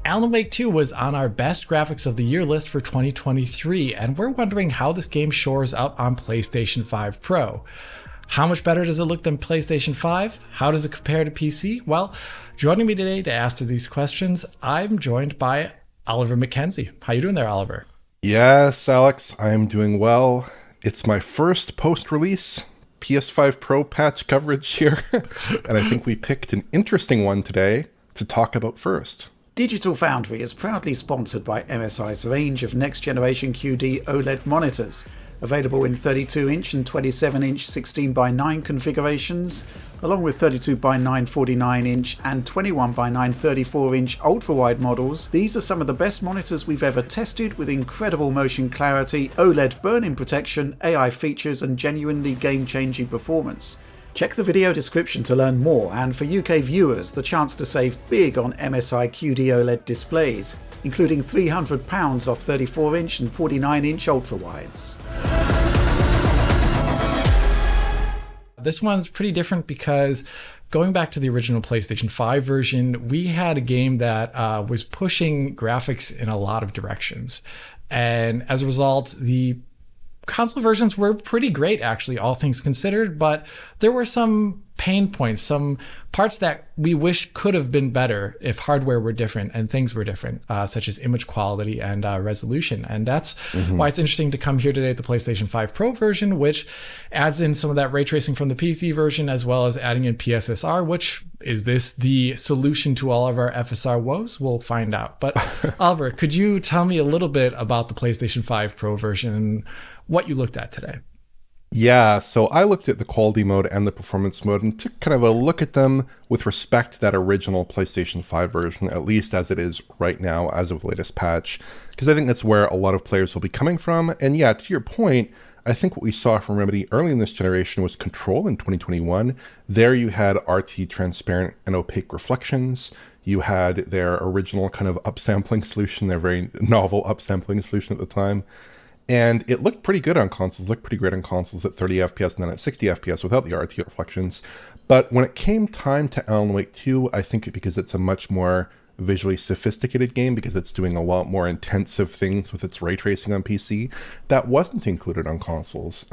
Alan Wake 2 was on our best graphics of the year list for 2023, and we're wondering how this game shores up on PlayStation 5 Pro. How much better does it look than PlayStation 5? How does it compare to PC? Well, joining me today to answer these questions, I'm joined by Oliver Mackenzie. How you doing there, Oliver? Yes, Alex, I'm doing well. It's my first post-release PS5 Pro patch coverage here, and I think we picked an interesting one today to talk about first. Digital Foundry is proudly sponsored by MSI's range of next-generation QD-OLED monitors, available in 32-inch and 27-inch 16:9 configurations, along with 32:9 49-inch and 21:9 34-inch ultra-wide models. These are some of the best monitors we've ever tested, with incredible motion clarity, OLED burn-in protection, AI features, and genuinely game-changing performance. Check the video description to learn more, and for UK viewers, the chance to save big on MSI QD-OLED displays, including £300 off 34-inch and 49-inch ultra-wides. This one's pretty different because going back to the original PlayStation 5 version, we had a game that was pushing graphics in a lot of directions. And as a result, the console versions were pretty great, actually, all things considered, but there were some pain points, some parts that we wish could have been better if hardware were different and things were different, such as image quality and resolution. And that's why it's interesting to come here today at the PlayStation 5 Pro version, which adds in some of that ray tracing from the PC version, as well as adding in PSSR, which is this the solution to all of our FSR woes? We'll find out. But Oliver, could you tell me a little bit about the PlayStation 5 Pro version and what you looked at today? Yeah, so I looked at the quality mode and the performance mode and took kind of a look at them with respect to that original PlayStation 5 version, at least as it is right now, as of the latest patch, because I think that's where a lot of players will be coming from. And yeah, to your point, I think what we saw from Remedy early in this generation was Control in 2021. There you had RT transparent and opaque reflections. You had their original kind of upsampling solution, their very novel upsampling solution at the time. And it looked pretty good on consoles, looked pretty great on consoles at 30 FPS and then at 60 FPS without the RT reflections. But when it came time to Alan Wake 2, I think because it's a much more visually sophisticated game, because it's doing a lot more intensive things with its ray tracing on PC, that wasn't included on consoles.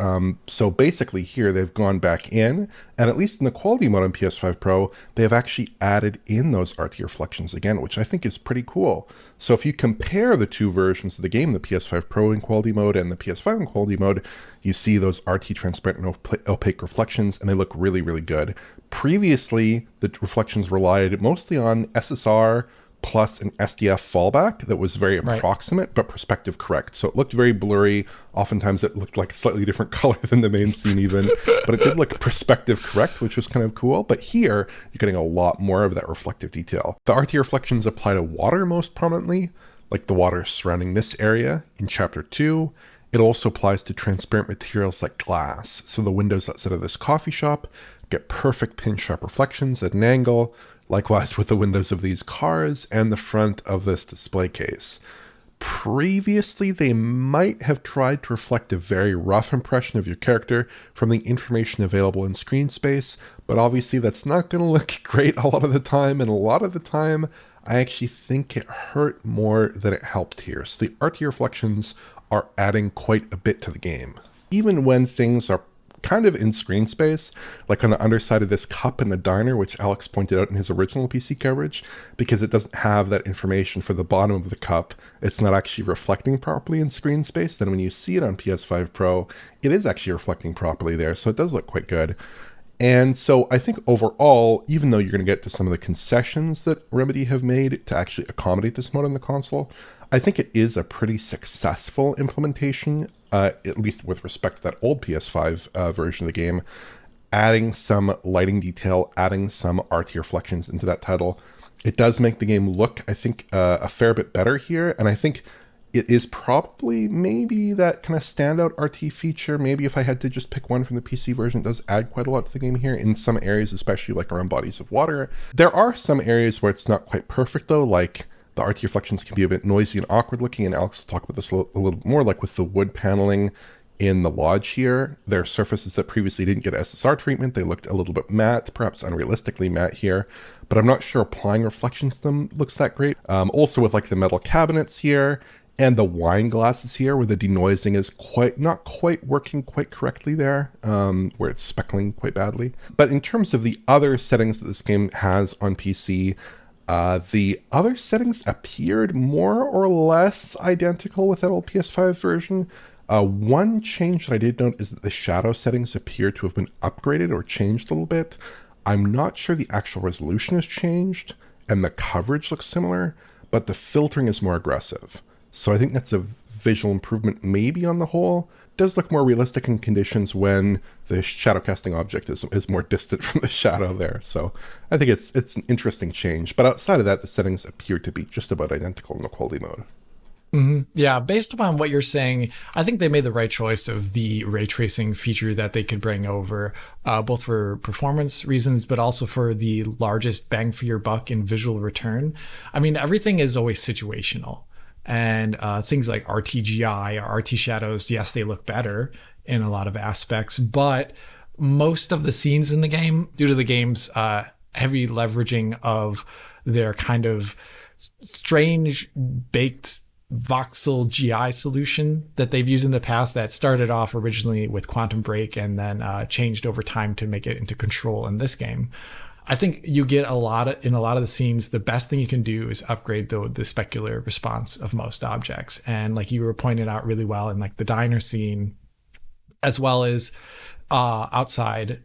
So basically here they've gone back in, and at least in the quality mode on PS5 Pro, they have actually added in those RT reflections again, which I think is pretty cool. So if you compare the two versions of the game, the PS5 Pro in quality mode and the PS5 in quality mode, you see those RT transparent and opaque reflections, and they look really, really good. Previously, the reflections relied mostly on SSR plus an SDF fallback that was very approximate, but perspective correct. So it looked very blurry. Oftentimes it looked like a slightly different color than the main scene even, but it did look perspective correct, which was kind of cool. But here, you're getting a lot more of that reflective detail. The RT reflections apply to water most prominently, like the water surrounding this area in Chapter 2. It also applies to transparent materials like glass. So the windows outside of this coffee shop get perfect pin-sharp reflections at an angle, likewise with the windows of these cars and the front of this display case. Previously, they might have tried to reflect a very rough impression of your character from the information available in screen space, but obviously that's not going to look great a lot of the time, and a lot of the time, I actually think it hurt more than it helped here. So the RT reflections are adding quite a bit to the game. Even when things are kind of in screen space, like on the underside of this cup in the diner, which Alex pointed out in his original PC coverage, because it doesn't have that information for the bottom of the cup, it's not actually reflecting properly in screen space. Then when you see it on PS5 Pro, it is actually reflecting properly there, so it does look quite good. And so I think overall, even though you're going to get to some of the concessions that Remedy have made to actually accommodate this mode on the console, I think it is a pretty successful implementation, at least with respect to that old PS5 version of the game, adding some lighting detail, adding some RT reflections into that title. It does make the game look, I think, a fair bit better here, and I think it is probably maybe that kind of standout RT feature. Maybe if I had to just pick one from the PC version, it does add quite a lot to the game here in some areas, especially like around bodies of water. There are some areas where it's not quite perfect though, like the RT reflections can be a bit noisy and awkward looking, and Alex will talk about this a little more, like with the wood paneling in the lodge here. There are surfaces that previously didn't get SSR treatment. They looked a little bit matte, perhaps unrealistically matte here. but I'm not sure applying reflections to them looks that great. Also with like the metal cabinets here and the wine glasses here where the denoising is not quite working quite correctly there, where it's speckling quite badly. But in terms of the other settings that this game has on PC, the other settings appeared more or less identical with that old PS5 version. One change that I did note is that the shadow settings appear to have been upgraded or changed a little bit. I'm not sure the actual resolution has changed, and the coverage looks similar, but the filtering is more aggressive. So I think that's a visual improvement maybe on the whole. It does look more realistic in conditions when the shadow casting object is more distant from the shadow there. So I think it's an interesting change. But outside of that, the settings appear to be just about identical in the quality mode. Mm-hmm. Yeah, based upon what you're saying, I think they made the right choice of the ray tracing feature that they could bring over, both for performance reasons, but also for the largest bang for your buck in visual return. I mean, everything is always situational. And things like RTGI or RT shadows, yes, they look better in a lot of aspects, but most of the scenes in the game, due to the game's heavy leveraging of their kind of strange baked voxel GI solution that they've used in the past that started off originally with Quantum Break and then changed over time to make it into Control in this game. I think you get in a lot of the scenes, the best thing you can do is upgrade the specular response of most objects. And like you were pointed out really well in like the diner scene, as well as outside,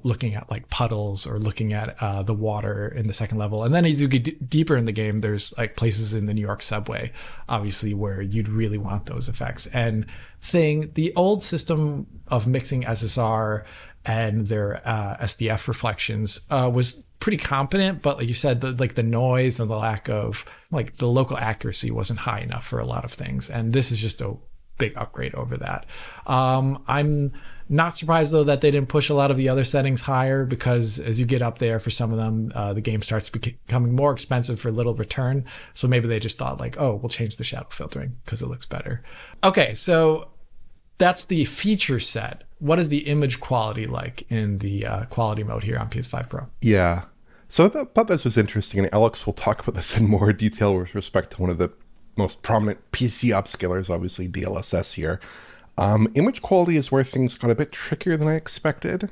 looking at like puddles or looking at the water in the second level. And then as you get deeper in the game, there's like places in the New York subway, obviously, where you'd really want those effects. And the old system of mixing SSR and their SDF reflections was pretty competent, but like you said, the noise and the lack of like the local accuracy wasn't high enough for a lot of things. And this is just a big upgrade over that. I'm not surprised though that they didn't push a lot of the other settings higher, because as you get up there for some of them, the game starts becoming more expensive for little return. So maybe they just thought like, oh, we'll change the shadow filtering because it looks better. Okay, so that's the feature set. What is the image quality like in the quality mode here on PS5 Pro? Yeah. So I thought this was interesting, and Alex will talk about this in more detail with respect to one of the most prominent PC upscalers, obviously DLSS here. Image quality is where things got a bit trickier than I expected,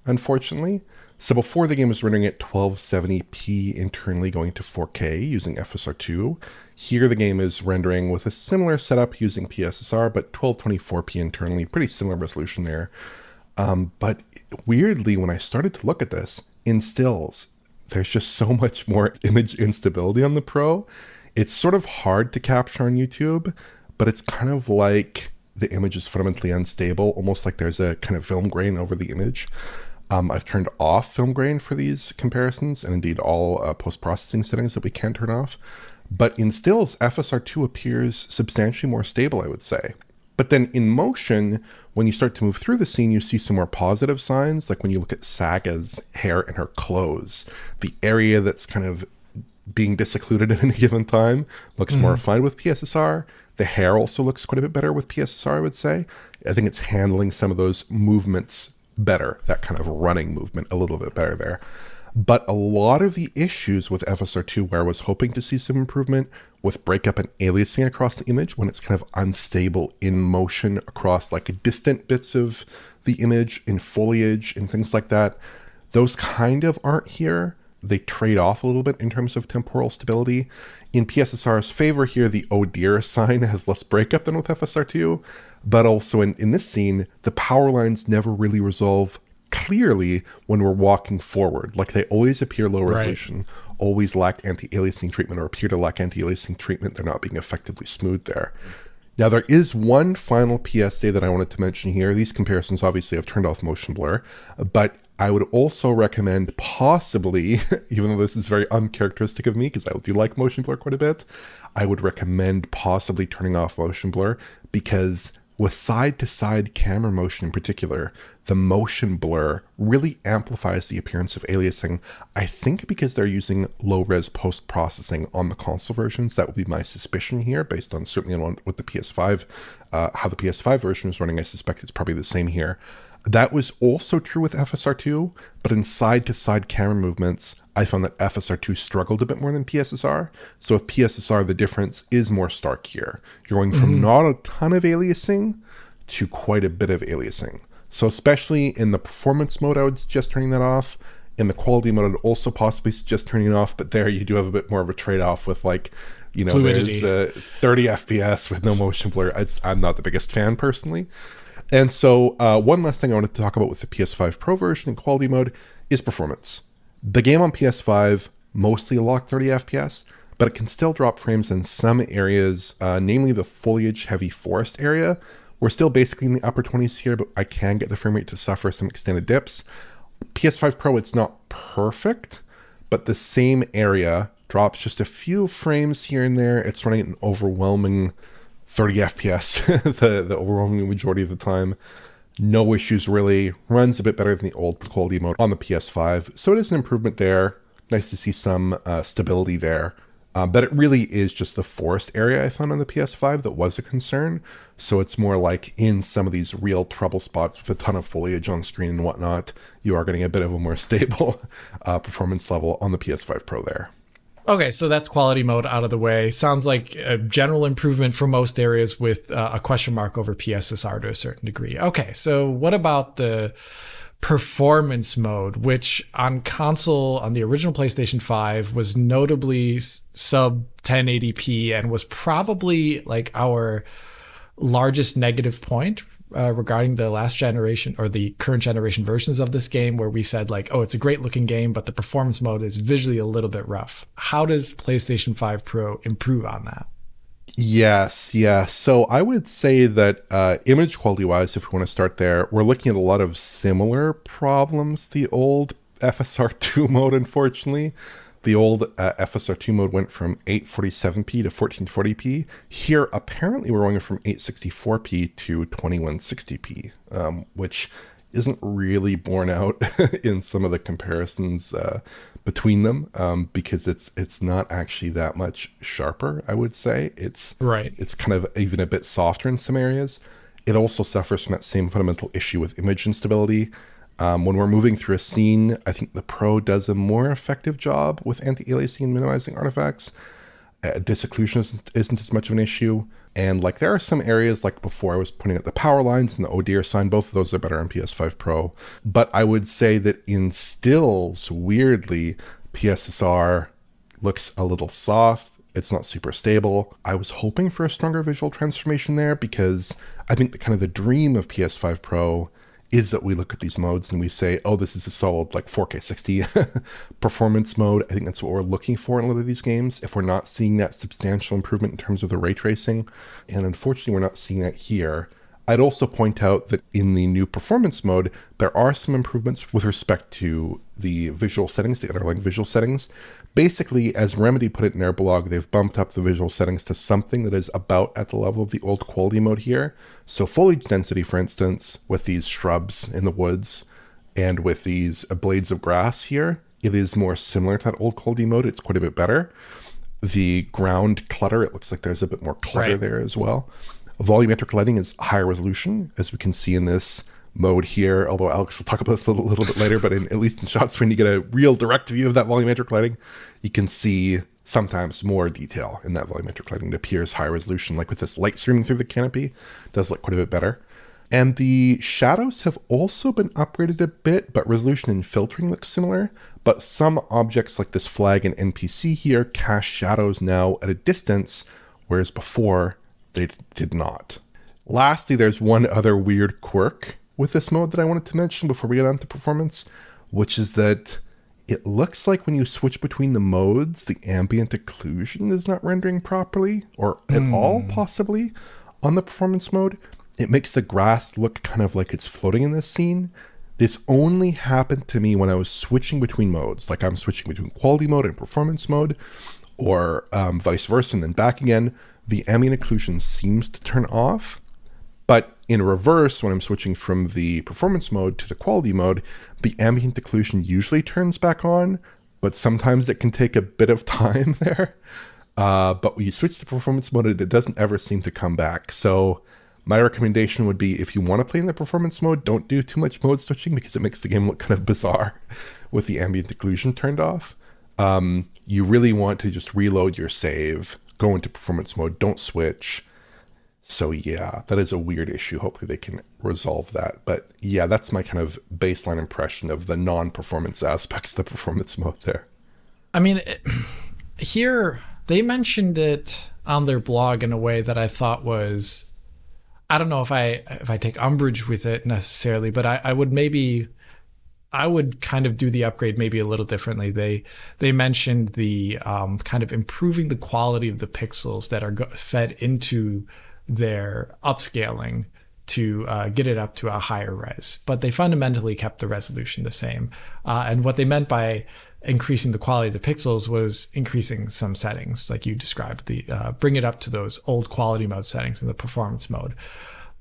unfortunately. So before, the game was rendering at 1270p internally going to 4K using FSR2. Here the game is rendering with a similar setup using PSSR, but 1224p internally, pretty similar resolution there. But weirdly, when I started to look at this, in stills, there's just so much more image instability on the Pro. It's sort of hard to capture on YouTube, but it's kind of like the image is fundamentally unstable, almost like there's a kind of film grain over the image. I've turned off film grain for these comparisons, and indeed all post-processing settings that we can turn off. But in stills, FSR2 appears substantially more stable, I would say. But then in motion, when you start to move through the scene, you see some more positive signs, like when you look at Saga's hair and her clothes. The area that's kind of being disoccluded at any given time looks more refined with PSSR. The hair also looks quite a bit better with PSSR, I would say. I think it's handling some of those movements better, that kind of running movement a little bit better there. But a lot of the issues with FSR2, where I was hoping to see some improvement with breakup and aliasing across the image when it's kind of unstable in motion across like distant bits of the image in foliage and things like that, those kind of aren't here. They trade off a little bit in terms of temporal stability. In PSSR's favor here, the oh dear sign has less breakup than with FSR2, but also in this scene, the power lines never really resolve clearly when we're walking forward. Like they always appear low resolution, always lack anti-aliasing treatment or appear to lack anti-aliasing treatment. They're not being effectively smoothed there. Now there is one final PSA that I wanted to mention here. These comparisons obviously have turned off motion blur, but I would also recommend possibly, even though this is very uncharacteristic of me because I do like motion blur quite a bit, I would recommend possibly turning off motion blur, because with side-to-side camera motion in particular, the motion blur really amplifies the appearance of aliasing. I think because they're using low-res post-processing on the console versions. That would be my suspicion here, based on certainly on with the PS5, how the PS5 version is running. I suspect it's probably the same here. That was also true with FSR2, but in side-to-side camera movements, I found that FSR2 struggled a bit more than PSSR. So with PSSR, the difference is more stark here. You're going from not a ton of aliasing to quite a bit of aliasing. So especially in the performance mode, I would suggest turning that off. In the quality mode, I'd also possibly suggest turning it off, but there you do have a bit more of a trade-off with fluidity. There's 30 FPS with no motion blur. I'm not the biggest fan personally. And so one last thing I wanted to talk about with the PS5 Pro version in quality mode is performance. The game on PS5 mostly locked 30 FPS, but it can still drop frames in some areas, namely the foliage-heavy forest area. We're still basically in the upper 20s here, but I can get the frame rate to suffer some extended dips. PS5 Pro, it's not perfect, but the same area drops just a few frames here and there. It's running at an overwhelming 30 FPS the overwhelming majority of the time. No issues really. Runs a bit better than the old quality mode on the PS5. So it is an improvement there. Nice to see some stability there. But it really is just the forest area I found on the PS5 that was a concern. So it's more like in some of these real trouble spots with a ton of foliage on screen and whatnot, you are getting a bit of a more stable performance level on the PS5 Pro there. Okay, so that's quality mode out of the way. Sounds like a general improvement for most areas with a question mark over PSSR to a certain degree. Okay, so what about the performance mode, which on console, on the original PlayStation 5, was notably sub 1080p and was probably like our largest negative point regarding the last generation or the current generation versions of this game, where we said like, oh, it's a great looking game, but the performance mode is visually a little bit rough. How does PlayStation 5 Pro improve on that? Yes. So I would say that image quality wise, if we want to start there, we're looking at a lot of similar problems. The old FSR2 mode, unfortunately. The old FSR2 mode went from 847p to 1440p. Here, apparently, we're going from 864p to 2160p, which isn't really borne out in some of the comparisons between them, because it's not actually that much sharper, I would say. It's kind of even a bit softer in some areas. It also suffers from that same fundamental issue with image instability. When we're moving through a scene, I think the Pro does a more effective job with anti-aliasing and minimizing artifacts. Disocclusion isn't as much of an issue. And like there are some areas, like before I was pointing at the power lines and the oh dear sign, both of those are better on PS5 Pro. But I would say that in stills, weirdly, PSSR looks a little soft. It's not super stable. I was hoping for a stronger visual transformation there, because I think that kind of the dream of PS5 Pro is that we look at these modes and we say, oh, this is a solid like 4K 60 performance mode. I think that's what we're looking for in a lot of these games, if we're not seeing that substantial improvement in terms of the ray tracing. And unfortunately, we're not seeing that here. I'd also point out that in the new performance mode, there are some improvements with respect to the visual settings, the underlying visual settings. Basically, as Remedy put it in their blog, they've bumped up the visual settings to something that is about at the level of the old quality mode here. So foliage density, for instance, with these shrubs in the woods and with these blades of grass here, it is more similar to that old quality mode. It's quite a bit better. The ground clutter, it looks like there's a bit more clutter there as well. Volumetric lighting is higher resolution, as we can see in this mode here, although Alex will talk about this a little bit later, but at least in shots when you get a real direct view of that volumetric lighting, you can see sometimes more detail in that volumetric lighting. It appears high resolution, like with this light streaming through the canopy, it does look quite a bit better. And the shadows have also been upgraded a bit, but resolution and filtering looks similar. But some objects like this flag and NPC here cast shadows now at a distance, whereas before they did not. Lastly, there's one other weird quirk with this mode that I wanted to mention before we get on to performance, which is that it looks like when you switch between the modes, the ambient occlusion is not rendering properly, or at all possibly, on the performance mode. It makes the grass look kind of like it's floating in this scene. This only happened to me when I was switching between modes, like I'm switching between quality mode and performance mode, or vice versa, and then back again. The ambient occlusion seems to turn off. But in reverse, when I'm switching from the performance mode to the quality mode, the ambient occlusion usually turns back on, but sometimes it can take a bit of time there. But when you switch to performance mode, it doesn't ever seem to come back. So My recommendation would be, if you want to play in the performance mode, don't do too much mode switching because it makes the game look kind of bizarre with the ambient occlusion turned off. You really want to just reload your save, go into performance mode, don't switch. So yeah, that is a weird issue. Hopefully they can resolve that. But yeah, that's my kind of baseline impression of the non-performance aspects of the performance mode there. I mean, here they mentioned it on their blog in a way that I thought was, I don't know if I take umbrage with it necessarily, but I would kind of do the upgrade maybe a little differently. They mentioned the kind of improving the quality of the pixels that are fed into their upscaling to get it up to a higher res, but they fundamentally kept the resolution the same. And what they meant by increasing the quality of the pixels was increasing some settings, like you described, bring it up to those old quality mode settings in the performance mode.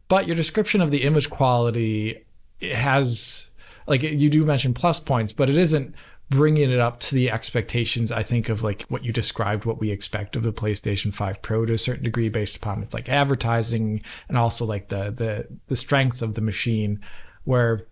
But your description of the image quality, it has, like, you do mention plus points, but it isn't bringing it up to the expectations, I think, of like what you described, what we expect of the PlayStation 5 Pro to a certain degree, based upon its like advertising and also like the strengths of the machine, where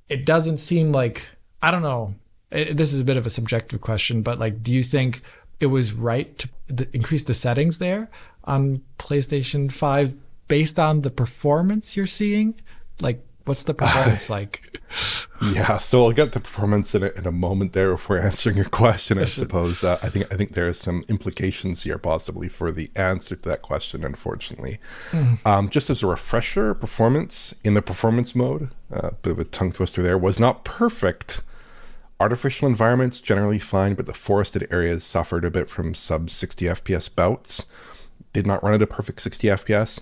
it doesn't seem like, I don't know, this is a bit of a subjective question, but like, do you think it was right to increase the settings there on PlayStation 5 based on the performance you're seeing? Like, what's the performance like? Yeah, so I'll get the performance in a moment there before answering your question, I suppose. I think there are some implications here possibly for the answer to that question, unfortunately. Just as a refresher, performance in the performance mode, a bit of a tongue twister there, was not perfect. Artificial environments generally fine, but the forested areas suffered a bit from sub 60 FPS bouts. Did not run at a perfect 60 FPS.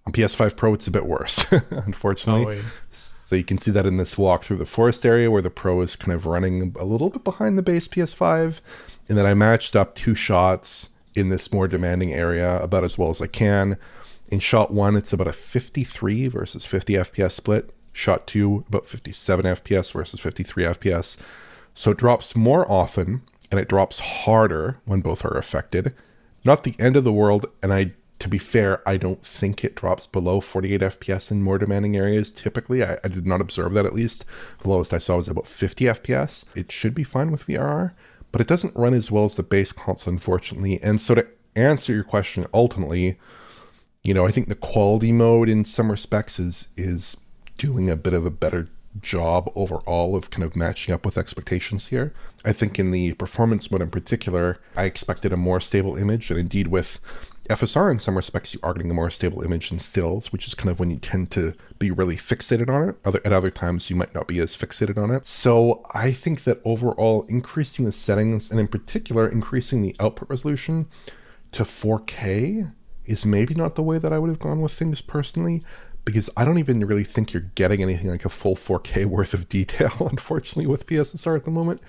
On PS5 Pro, it's a bit worse, unfortunately. So you can see that in this walkthrough, the forest area where the Pro is kind of running a little bit behind the base PS5. And then I matched up 2 shots in this more demanding area about as well as I can. In shot 1, it's about a 53 versus 50 FPS split. Shot 2, about 57 FPS versus 53 FPS. So it drops more often, and it drops harder when both are affected. Not the end of the world, and to be fair, I don't think it drops below 48 FPS in more demanding areas. Typically, I did not observe that, at least. The lowest I saw was about 50 FPS. It should be fine with VRR, but it doesn't run as well as the base console, unfortunately. And so to answer your question, ultimately, I think the quality mode in some respects is doing a bit of a better job overall of kind of matching up with expectations here. I think in the performance mode in particular, I expected a more stable image, and indeed with FSR in some respects you are getting a more stable image in stills, which is kind of when you tend to be really fixated on it. At other times you might not be as fixated on it. So I think that overall increasing the settings, and in particular increasing the output resolution to 4K, is maybe not the way that I would have gone with things personally, because I don't even really think you're getting anything like a full 4K worth of detail, unfortunately, with PSSR at the moment.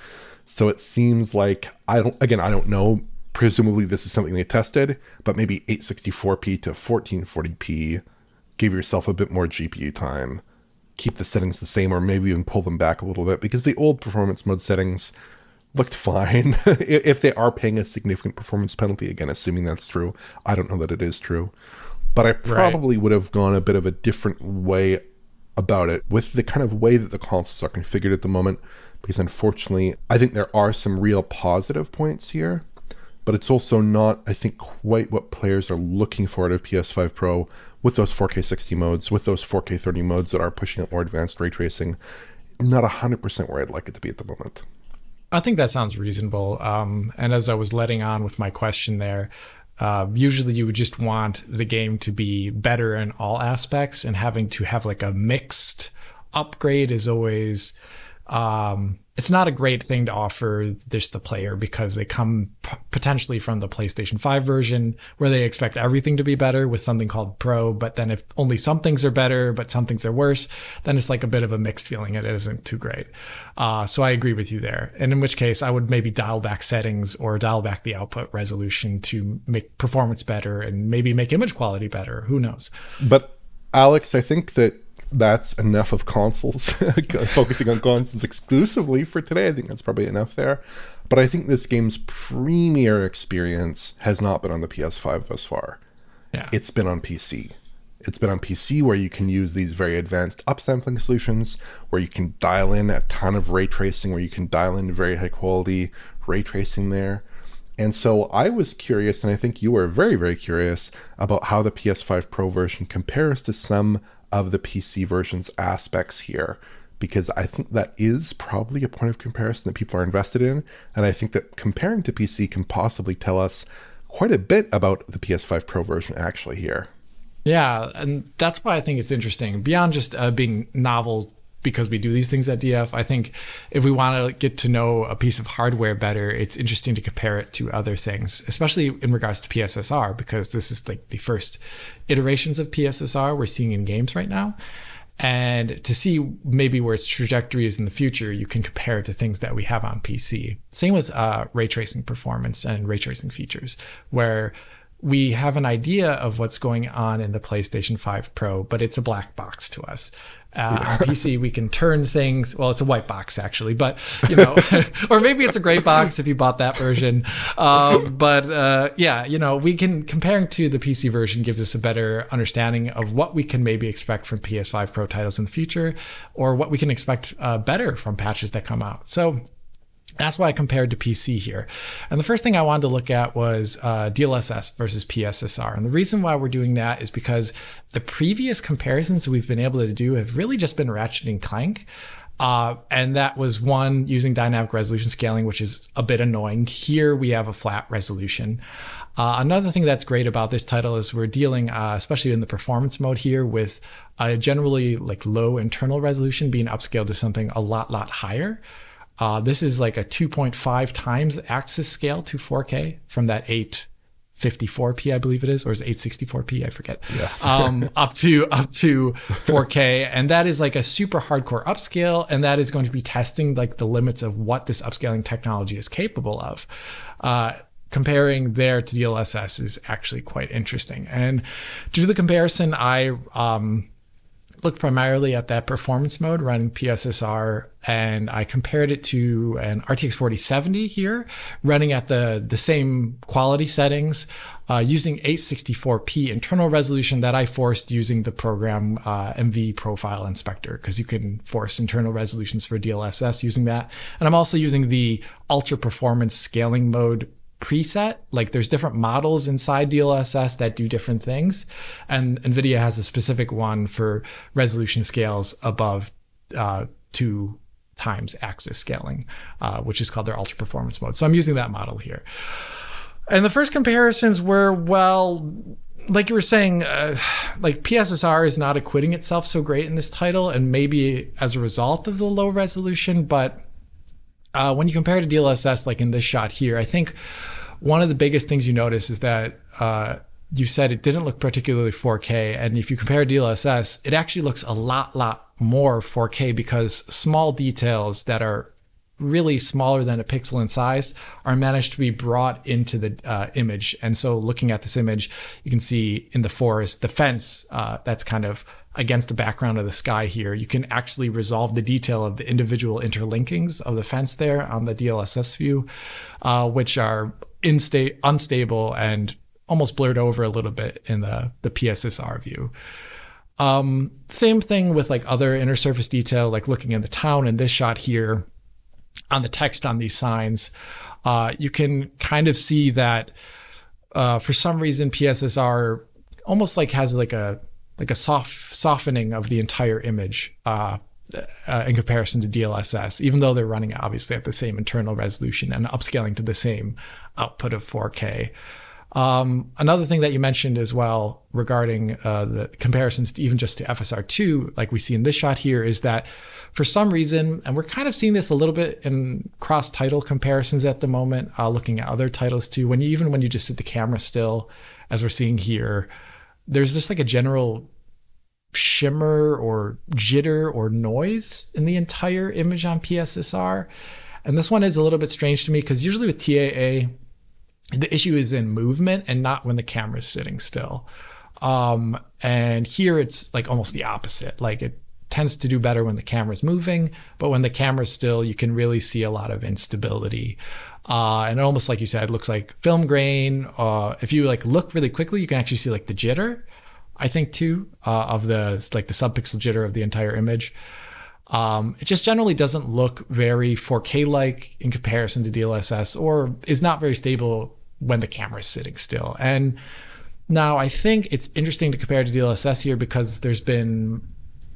So it seems like, I don't know, presumably this is something they tested, but maybe 864p to 1440p, give yourself a bit more GPU time, keep the settings the same, or maybe even pull them back a little bit, because the old performance mode settings looked fine. If they are paying a significant performance penalty, again, assuming that's true, I don't know that it is true. But I probably would have gone a bit of a different way about it with the kind of way that the consoles are configured at the moment, because unfortunately, I think there are some real positive points here, but it's also not, I think, quite what players are looking for out of PS5 Pro with those 4K 60 modes, with those 4K 30 modes that are pushing out more advanced ray tracing. Not 100% where I'd like it to be at the moment. I think that sounds reasonable. And as I was letting on with my question there, usually you would just want the game to be better in all aspects, and having to have like a mixed upgrade is always, it's not a great thing to offer just the player, because they come potentially from the PlayStation 5 version where they expect everything to be better with something called Pro, but then if only some things are better but some things are worse, then it's like a bit of a mixed feeling. It isn't too great. So I agree with you there. And in which case I would maybe dial back settings or dial back the output resolution to make performance better and maybe make image quality better. Who knows? But Alex, I think that's enough of consoles, focusing on consoles exclusively for today. I think that's probably enough there. But I think this game's premier experience has not been on the PS5 thus far. Yeah. It's been on PC. It's been on PC where you can use these very advanced upsampling solutions, where you can dial in a ton of ray tracing, where you can dial in very high quality ray tracing there. And so I was curious, and I think you were very, very curious about how the PS5 Pro version compares to some of the PC version's aspects here, because I think that is probably a point of comparison that people are invested in. And I think that comparing to PC can possibly tell us quite a bit about the PS5 Pro version actually here. Yeah, and that's why I think it's interesting. Beyond just being novel because we do these things at DF, I think if we want to get to know a piece of hardware better, it's interesting to compare it to other things, especially in regards to PSSR, because this is like the first iterations of PSSR we're seeing in games right now. And to see maybe where its trajectory is in the future, you can compare it to things that we have on PC. Same with ray tracing performance and ray tracing features, where we have an idea of what's going on in the PlayStation 5 Pro, but it's a black box to us. On PC, we can turn things. Well, it's a white box actually, but or maybe it's a gray box if you bought that version. We can comparing to the PC version gives us a better understanding of what we can maybe expect from PS5 Pro titles in the future, or what we can expect better from patches that come out. So that's why I compared to PC here. And the first thing I wanted to look at was DLSS versus PSSR. And the reason why we're doing that is because the previous comparisons we've been able to do have really just been Ratchet and Clank. And that was one using dynamic resolution scaling, which is a bit annoying. Here we have a flat resolution. Another thing that's great about this title is we're dealing, especially in the performance mode here, with generally like low internal resolution being upscaled to something a lot higher. This is like a 2.5 times axis scale to 4K from that 854p, I believe it is, or is it 864p? I forget. Yes. up to 4K, and that is like a super hardcore upscale, and that is going to be testing like the limits of what this upscaling technology is capable of. Comparing there to DLSS is actually quite interesting. And to do the comparison, I looked primarily at that performance mode running PSSR, and I compared it to an RTX 4070 here running at the same quality settings, using 864p internal resolution that I forced using the program MV Profile Inspector, because you can force internal resolutions for DLSS using that. And I'm also using the ultra performance scaling mode preset. Like there's different models inside DLSS that do different things, and NVIDIA has a specific one for resolution scales above 2 times axis scaling, which is called their ultra performance mode. So I'm using that model here. And the first comparisons were, well, like you were saying, like PSSR is not acquitting itself so great in this title, and maybe as a result of the low resolution, but when you compare to DLSS, like in this shot here, I think one of the biggest things you notice is that you said it didn't look particularly 4K. And if you compare DLSS, it actually looks a lot more 4K, because small details that are really smaller than a pixel in size are managed to be brought into the image. And so looking at this image, you can see in the forest, the fence that's kind of against the background of the sky here, you can actually resolve the detail of the individual interlinkings of the fence there on the DLSS view, which are unstable and almost blurred over a little bit in the PSSR view. Same thing with like other inner surface detail, like looking in the town in this shot here, on the text on these signs, you can kind of see that for some reason PSSR almost like has like a softening of the entire image in comparison to DLSS, even though they're running obviously at the same internal resolution and upscaling to the same output of 4K. Another thing that you mentioned as well regarding the comparisons to even just to FSR2, like we see in this shot here, is that for some reason, and we're kind of seeing this a little bit in cross-title comparisons at the moment, looking at other titles too, when you just sit the camera still, as we're seeing here, there's just like a general shimmer or jitter or noise in the entire image on PSSR. And this one is a little bit strange to me, because usually with TAA, the issue is in movement and not when the camera's sitting still. And here it's like almost the opposite. Like it tends to do better when the camera's moving, but when the camera's still, you can really see a lot of instability. And almost like you said, it looks like film grain. If you like look really quickly, you can actually see like the jitter. I think too, of the subpixel jitter of the entire image. It just generally doesn't look very 4K like in comparison to DLSS, or is not very stable when the camera is sitting still. And now I think it's interesting to compare to DLSS here because there's been,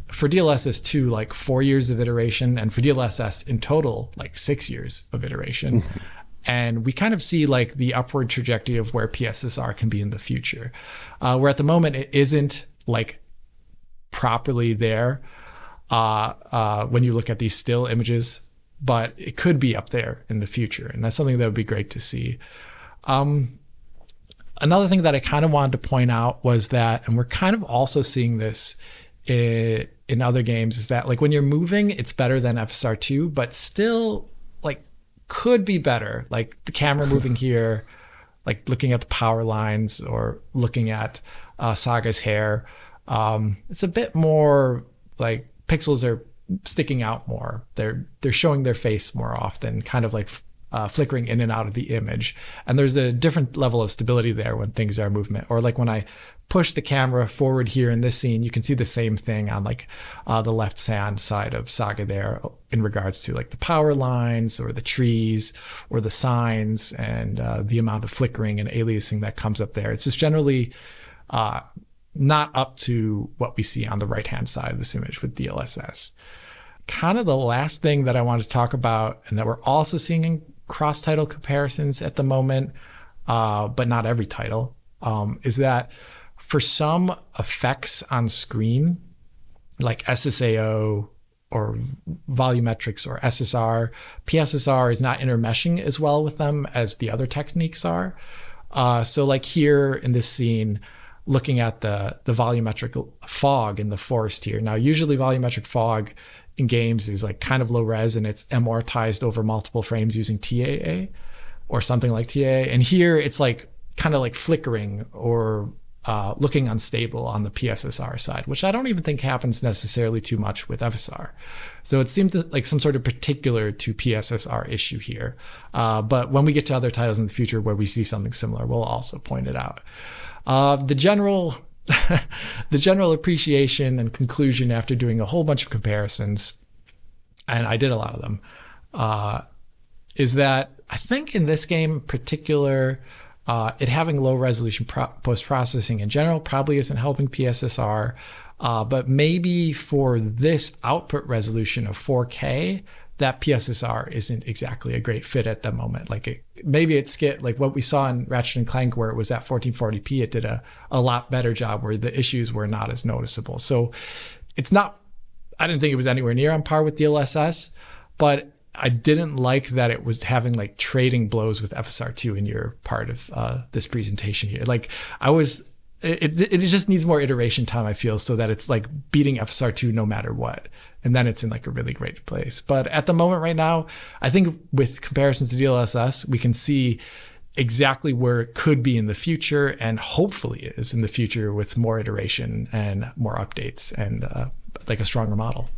for DLSS 2, like 4 years of iteration, and for DLSS in total, like 6 years of iteration. And we kind of see like the upward trajectory of where PSSR can be in the future, where at the moment it isn't like properly there when you look at these still images, but it could be up there in the future. And that's something that would be great to see. Another thing that I kind of wanted to point out was that, and we're kind of also seeing this in other games, is that like when you're moving, it's better than FSR2, but still like could be better. Like the camera moving here, like looking at the power lines or looking at Saga's hair, it's a bit more like pixels are sticking out more. They're showing their face more often, kind of like flickering in and out of the image. And there's a different level of stability there when things are movement. Or like when I push the camera forward here in this scene, you can see the same thing on like the left hand side of Saga there in regards to like the power lines or the trees or the signs and the amount of flickering and aliasing that comes up there. It's just generally not up to what we see on the right hand side of this image with DLSS. Kind of the last thing that I want to talk about, and that we're also seeing in cross-title comparisons at the moment, but not every title, is that for some effects on screen, like SSAO or volumetrics or SSR, PSSR is not intermeshing as well with them as the other techniques are. So like here in this scene, looking at the volumetric fog in the forest here. Now, usually volumetric fog in games is like kind of low res and it's amortized over multiple frames using TAA or something like TAA. And here it's like kind of like flickering or looking unstable on the PSSR side, which I don't even think happens necessarily too much with FSR. So it seemed like some sort of particular to PSSR issue here. But when we get to other titles in the future where we see something similar, we'll also point it out. The general appreciation and conclusion after doing a whole bunch of comparisons, and I did a lot of them, is that I think in this game in particular, it having low resolution post-processing in general probably isn't helping PSSR, but maybe for this output resolution of 4K, that PSSR isn't exactly a great fit at the moment. Like maybe it's like what we saw in Ratchet and Clank where it was at 1440p, it did a lot better job where the issues were not as noticeable. So it's not, I didn't think it was anywhere near on par with DLSS, but I didn't like that it was having like trading blows with FSR2 in your part of this presentation here. Like it just needs more iteration time, I feel, so that it's like beating FSR2 no matter what. And then it's in like a really great place. But at the moment right now, I think with comparisons to DLSS, we can see exactly where it could be in the future and hopefully is in the future with more iteration and more updates and like a stronger model.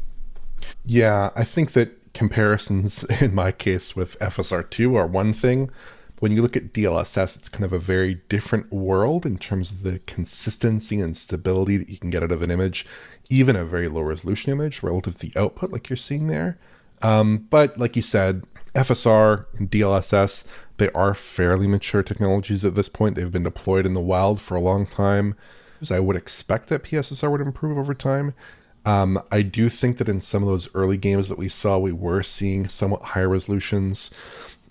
Yeah, I think that comparisons in my case with FSR2 are one thing. When you look at DLSS, it's kind of a very different world in terms of the consistency and stability that you can get out of an image, even a very low resolution image relative to the output like you're seeing there. But like you said, FSR and DLSS, they are fairly mature technologies at this point. They've been deployed in the wild for a long time. So I would expect that PSSR would improve over time. I do think that in some of those early games that we saw, we were seeing somewhat higher resolutions,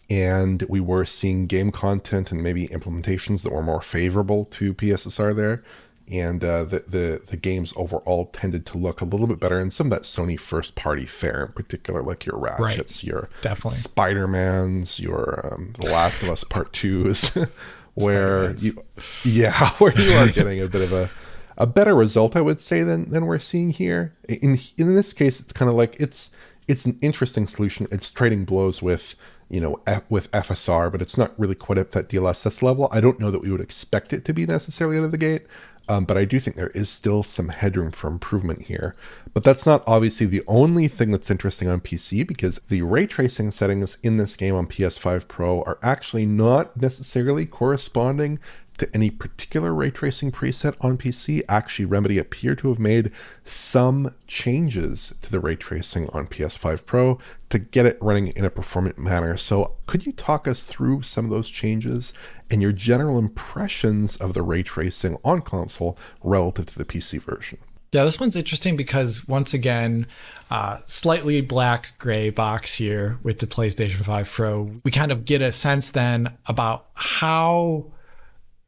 and we were seeing game content and maybe implementations that were more favorable to PSSR there. And the games overall tended to look a little bit better in some of that Sony first party fare in particular, like your Ratchets, your definitely Spider-Mans, your The Last of Us Part 2s, where you are getting a bit of a better result, I would say, than we're seeing here. In this case, it's kind of like it's an interesting solution. It's trading blows with with FSR, but it's not really quite at that DLSS level. I don't know that we would expect it to be necessarily out of the gate, but I do think there is still some headroom for improvement here. But that's not obviously the only thing that's interesting on PC, because the ray tracing settings in this game on PS5 Pro are actually not necessarily corresponding to any particular ray tracing preset on PC. Actually, Remedy appear to have made some changes to the ray tracing on PS5 Pro to get it running in a performant manner. So could you talk us through some of those changes and your general impressions of the ray tracing on console relative to the PC version? Yeah, this one's interesting because, once again, slightly black-gray box here with the PlayStation 5 Pro. We kind of get a sense then about how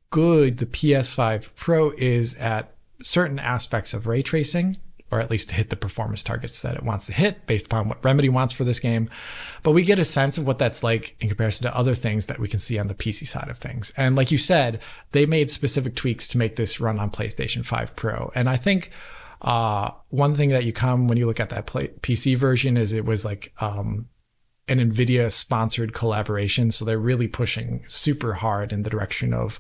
good the PS5 Pro is at certain aspects of ray tracing, or at least to hit the performance targets that it wants to hit based upon what Remedy wants for this game. But we get a sense of what that's like in comparison to other things that we can see on the PC side of things. And like you said, they made specific tweaks to make this run on PlayStation 5 Pro. And I think one thing that you come when you look at that PC version is it was like an NVIDIA sponsored collaboration. So they're really pushing super hard in the direction of,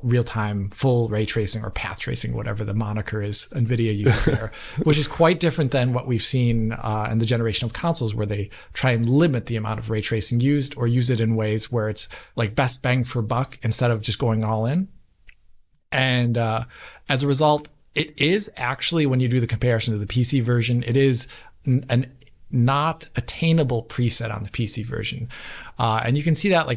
real-time full ray tracing or path tracing, whatever the moniker is NVIDIA uses there, which is quite different than what we've seen in the generation of consoles where they try and limit the amount of ray tracing used or use it in ways where it's like best bang for buck instead of just going all in. And as a result, it is actually, when you do the comparison to the PC version, it is an not attainable preset on the PC version. And you can see that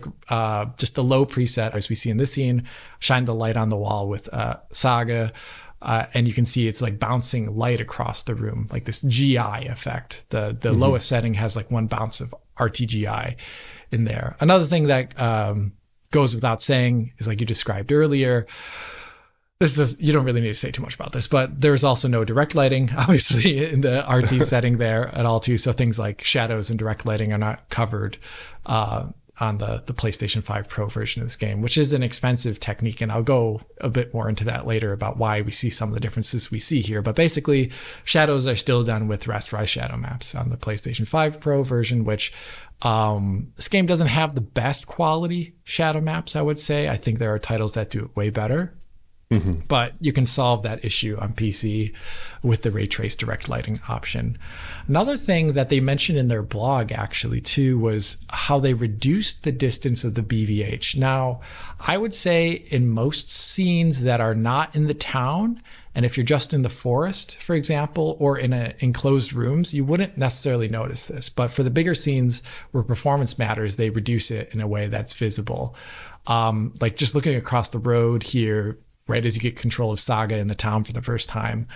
just the low preset, as we see in this scene, shine the light on the wall with Saga. And you can see it's like bouncing light across the room, like this GI effect. The lowest setting has like one bounce of RTGI in there. Another thing that goes without saying is, like you described earlier, you don't really need to say too much about this, but there's also no direct lighting, obviously, in the RT setting there at all, too. So things like shadows and direct lighting are not covered on the PlayStation 5 Pro version of this game, which is an expensive technique. And I'll go a bit more into that later about why we see some of the differences we see here. But basically, shadows are still done with rasterized shadow maps on the PlayStation 5 Pro version, which this game doesn't have the best quality shadow maps, I would say. I think there are titles that do it way better. Mm-hmm. But you can solve that issue on PC with the ray trace direct lighting option. Another thing that they mentioned in their blog, actually, too, was how they reduced the distance of the BVH. Now, I would say in most scenes that are not in the town, and if you're just in the forest, for example, or in enclosed rooms, you wouldn't necessarily notice this. But for the bigger scenes where performance matters, they reduce it in a way that's visible. Like just looking across the road here, right as you get control of Saga in the town for the first time,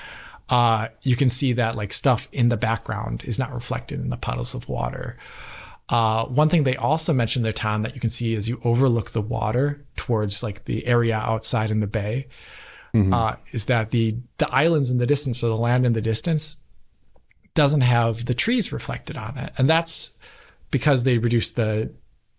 you can see that like stuff in the background is not reflected in the puddles of water. One thing they also mentioned in their town that you can see as you overlook the water towards like the area outside in the bay, is that the islands in the distance, or the land in the distance, doesn't have the trees reflected on it. And that's because they reduced the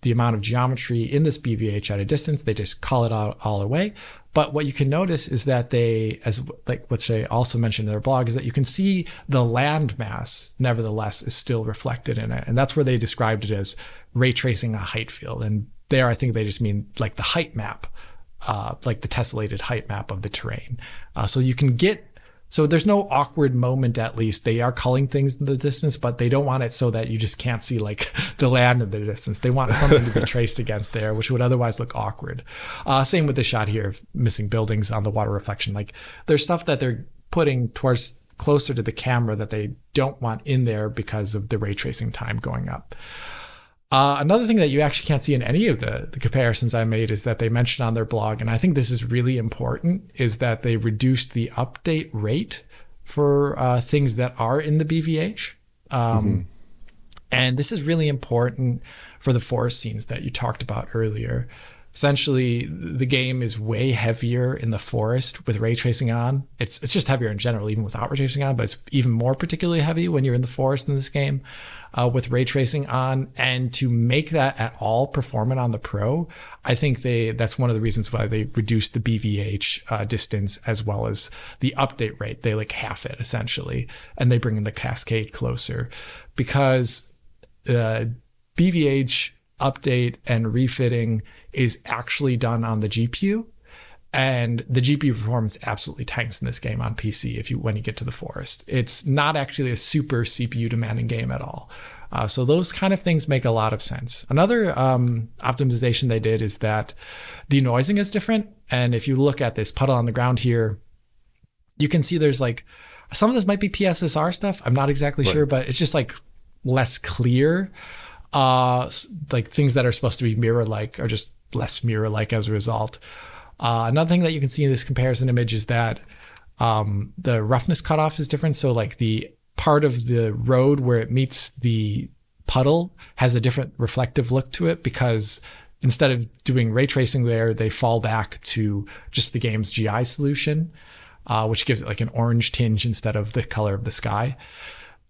amount of geometry in this BVH at a distance. They just call it out all away. But what you can notice is that they, as like what they also mentioned in their blog, is that you can see the land mass, nevertheless, is still reflected in it. And that's where they described it as ray tracing a height field. And there, I think they just mean like the height map, like the tessellated height map of the terrain. So there's no awkward moment, at least. They are culling things in the distance, but they don't want it so that you just can't see like the land in the distance. They want something to be traced against there, which would otherwise look awkward. Same with the shot here of missing buildings on the water reflection. Like there's stuff that they're putting towards closer to the camera that they don't want in there because of the ray tracing time going up. Another thing that you actually can't see in any of the comparisons I made is that they mentioned on their blog, and I think this is really important, is that they reduced the update rate for things that are in the BVH. And this is really important for the forest scenes that you talked about earlier. Essentially, the game is way heavier in the forest with ray tracing on. It's just heavier in general, even without ray tracing on, but it's even more particularly heavy when you're in the forest in this game with ray tracing on. And to make that at all performant on the Pro, I think that's one of the reasons why they reduced the BVH distance as well as the update rate. They like half it essentially, and they bring in the cascade closer because BVH update and refitting is actually done on the GPU, and the GPU performance absolutely tanks in this game on PC when you get to the forest. It's not actually a super CPU demanding game at all. So those kind of things make a lot of sense. Another optimization they did is that denoising is different. And if you look at this puddle on the ground here, you can see there's like, some of this might be PSSR stuff. I'm not exactly sure, but it's just like less clear. Like things that are supposed to be mirror-like are just less mirror-like as a result. Another thing that you can see in this comparison image is that the roughness cutoff is different. So like the part of the road where it meets the puddle has a different reflective look to it, because instead of doing ray tracing there, they fall back to just the game's GI solution, which gives it like an orange tinge instead of the color of the sky.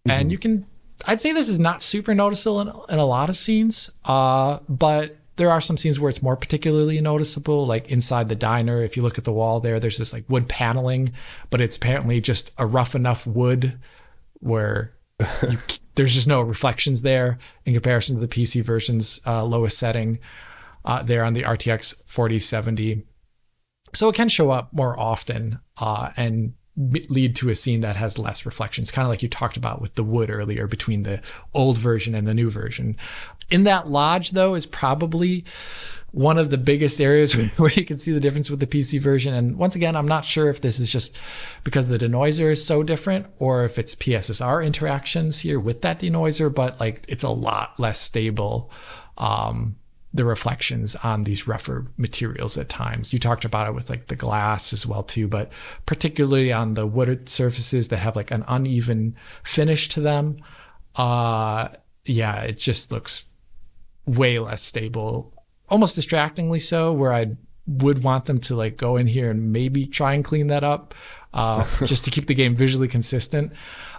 And you can, I'd say this is not super noticeable in a lot of scenes, but there are some scenes where it's more particularly noticeable, like inside the diner. If you look at the wall there, there's this like wood paneling, but it's apparently just a rough enough wood where there's just no reflections there in comparison to the PC version's lowest setting there on the RTX 4070. So it can show up more often and lead to a scene that has less reflections, kind of like you talked about with the wood earlier between the old version and the new version. In that lodge, though, is probably one of the biggest areas where you can see the difference with the PC version. And once again, I'm not sure if this is just because the denoiser is so different or if it's PSSR interactions here with that denoiser, but like it's a lot less stable, the reflections on these rougher materials at times. You talked about it with like the glass as well too, but particularly on the wooded surfaces that have like an uneven finish to them, it just looks way less stable, almost distractingly so, where I would want them to like go in here and maybe try and clean that up just to keep the game visually consistent.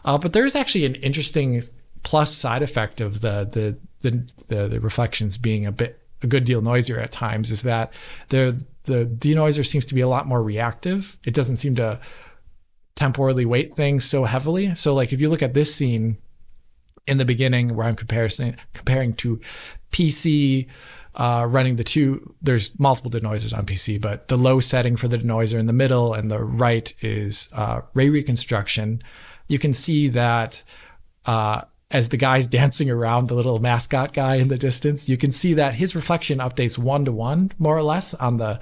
But there's actually an interesting plus side effect of the reflections being a good deal noisier at times, is that the denoiser seems to be a lot more reactive. It doesn't seem to temporally weight things so heavily. So like if you look at this scene in the beginning where I'm comparing to PC running the two, there's multiple denoisers on PC, but the low setting for the denoiser in the middle and the right is ray reconstruction. You can see that as the guy's dancing around the little mascot guy in the distance, you can see that his reflection updates 1-to-1 more or less on the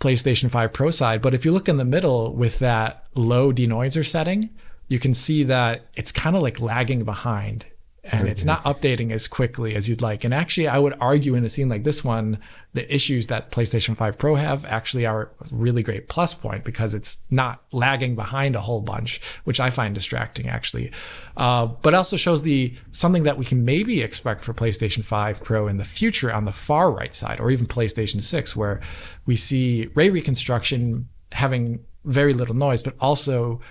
PlayStation 5 Pro side. But if you look in the middle with that low denoiser setting, you can see that it's kind of like lagging behind and it's not updating as quickly as you'd like. And actually, I would argue in a scene like this one, the issues that PlayStation 5 Pro have actually are a really great plus point, because it's not lagging behind a whole bunch, which I find distracting actually. But also shows something that we can maybe expect for PlayStation 5 Pro in the future on the far right side, or even PlayStation 6, where we see ray reconstruction having very little noise, but also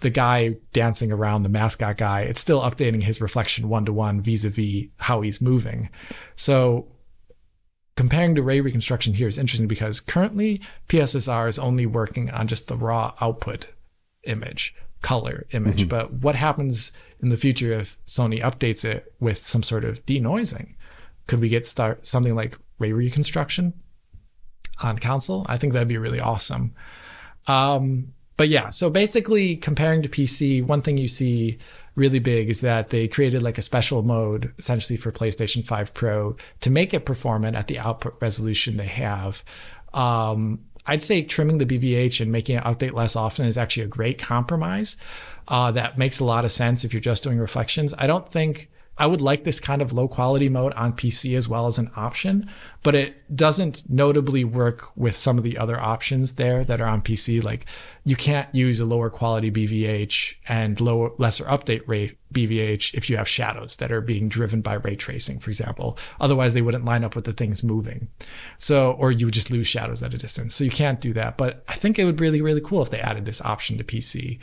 the guy dancing around, the mascot guy, it's still updating his reflection 1-to-1 vis-a-vis how he's moving. So comparing to ray reconstruction here is interesting, because currently PSSR is only working on just the raw output image, color image. But what happens in the future if Sony updates it with some sort of denoising? Could we get something like ray reconstruction on console? I think that'd be really awesome. But yeah, so basically comparing to PC, one thing you see really big is that they created like a special mode essentially for PlayStation 5 Pro to make it performant at the output resolution they have. I'd say trimming the BVH and making it update less often is actually a great compromise. That makes a lot of sense if you're just doing reflections. I would like this kind of low quality mode on PC as well as an option, but it doesn't notably work with some of the other options there that are on PC. Like you can't use a lower quality BVH and lesser update rate BVH if you have shadows that are being driven by ray tracing, for example. Otherwise they wouldn't line up with the things moving. Or you would just lose shadows at a distance. So you can't do that. But I think it would be really, really cool if they added this option to PC.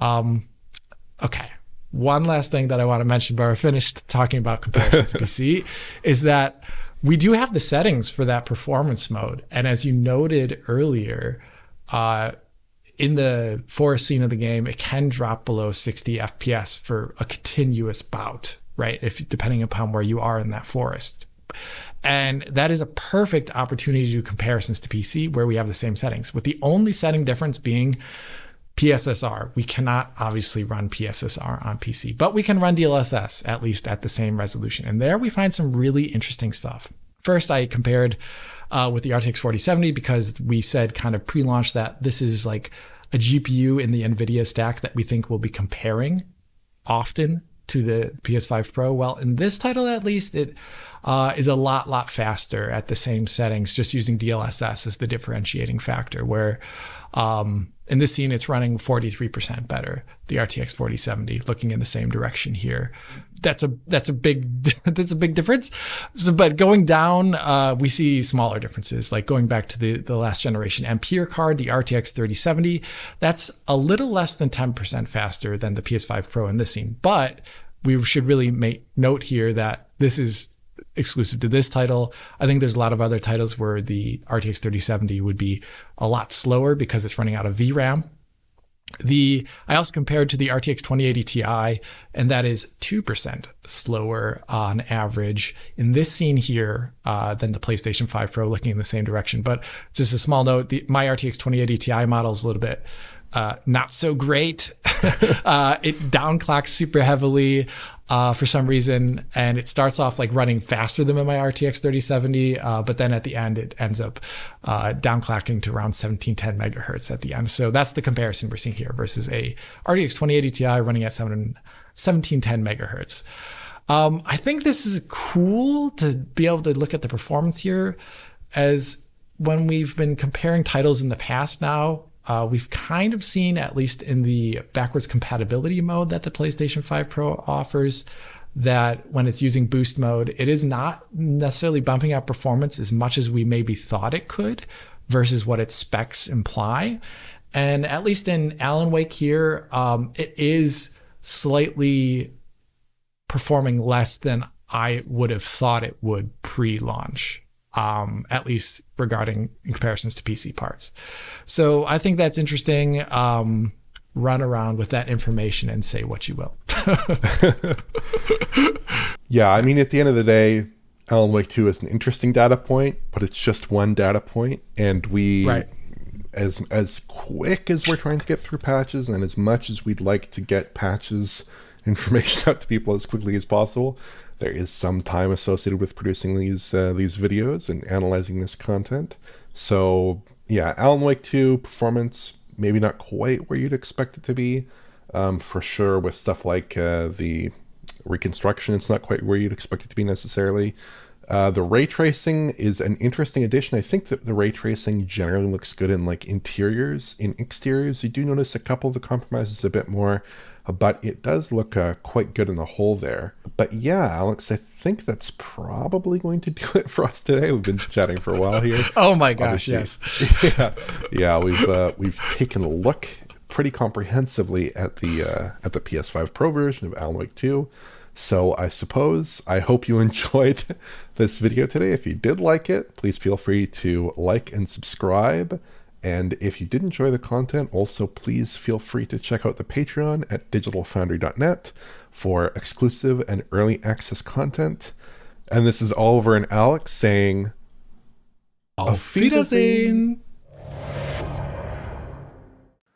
Okay. One last thing that I want to mention before I finished talking about comparison to PC is that we do have the settings for that performance mode. And as you noted earlier, in the forest scene of the game, it can drop below 60 FPS for a continuous bout, right? Depending upon where you are in that forest. And that is a perfect opportunity to do comparisons to PC where we have the same settings, with the only setting difference being PSSR. We cannot obviously run PSSR on PC, but we can run DLSS, at least at the same resolution. And there we find some really interesting stuff. First, I compared with the RTX 4070 because we said kind of pre-launch that this is like a GPU in the NVIDIA stack that we think we'll be comparing often to the PS5 Pro. Well, in this title, at least, it is a lot faster at the same settings, just using DLSS as the differentiating factor, where in this scene, it's running 43% better, the RTX 4070, looking in the same direction here. That's a big difference. So, but going down, we see smaller differences, like going back to the last generation Ampere card, the RTX 3070, that's a little less than 10% faster than the PS5 Pro in this scene. But we should really make note here that this is exclusive to this title. I think there's a lot of other titles where the RTX 3070 would be a lot slower because it's running out of VRAM. I also compared to the RTX 2080 Ti, and that is 2% slower on average in this scene here than the PlayStation 5 Pro, looking in the same direction. But just a small note, my RTX 2080 Ti model is a little bit not so great. It downclocks super heavily for some reason, and it starts off like running faster than my RTX 3070, but then at the end it ends up downclocking to around 1710 megahertz at the end. So that's the comparison we're seeing here versus a RTX 2080 Ti running at 1710 megahertz. I think this is cool to be able to look at the performance here, as when we've been comparing titles in the past now, we've kind of seen, at least in the backwards compatibility mode that the PlayStation 5 Pro offers, that when it's using boost mode, it is not necessarily bumping up performance as much as we maybe thought it could versus what its specs imply. And at least in Alan Wake here, it is slightly performing less than I would have thought it would pre-launch. At least regarding comparisons to PC parts. So I think that's interesting. Run around with that information and say what you will. Yeah, I mean, at the end of the day, Alan Wake 2 is an interesting data point, but it's just one data point. And as quick as we're trying to get through patches, and as much as we'd like to get patches information out to people as quickly as possible, there is some time associated with producing these videos and analyzing this content. So yeah, Alan Wake 2 performance, maybe not quite where you'd expect it to be. For sure, with stuff like the reconstruction, it's not quite where you'd expect it to be necessarily. The ray tracing is an interesting addition. I think that the ray tracing generally looks good in like interiors. In exteriors, you do notice a couple of the compromises a bit more, but it does look quite good in the whole there. But yeah, Alex, I think that's probably going to do it for us today. We've been chatting for a while here. Oh my gosh, obviously. Yeah, we've taken a look pretty comprehensively at the PS5 Pro version of Alan Wake 2. So I hope you enjoyed this video today. If you did like it, please feel free to like and subscribe. And if you did enjoy the content, also please feel free to check out the Patreon at digitalfoundry.net for exclusive and early access content. And this is Oliver and Alex saying, Auf Wiedersehen!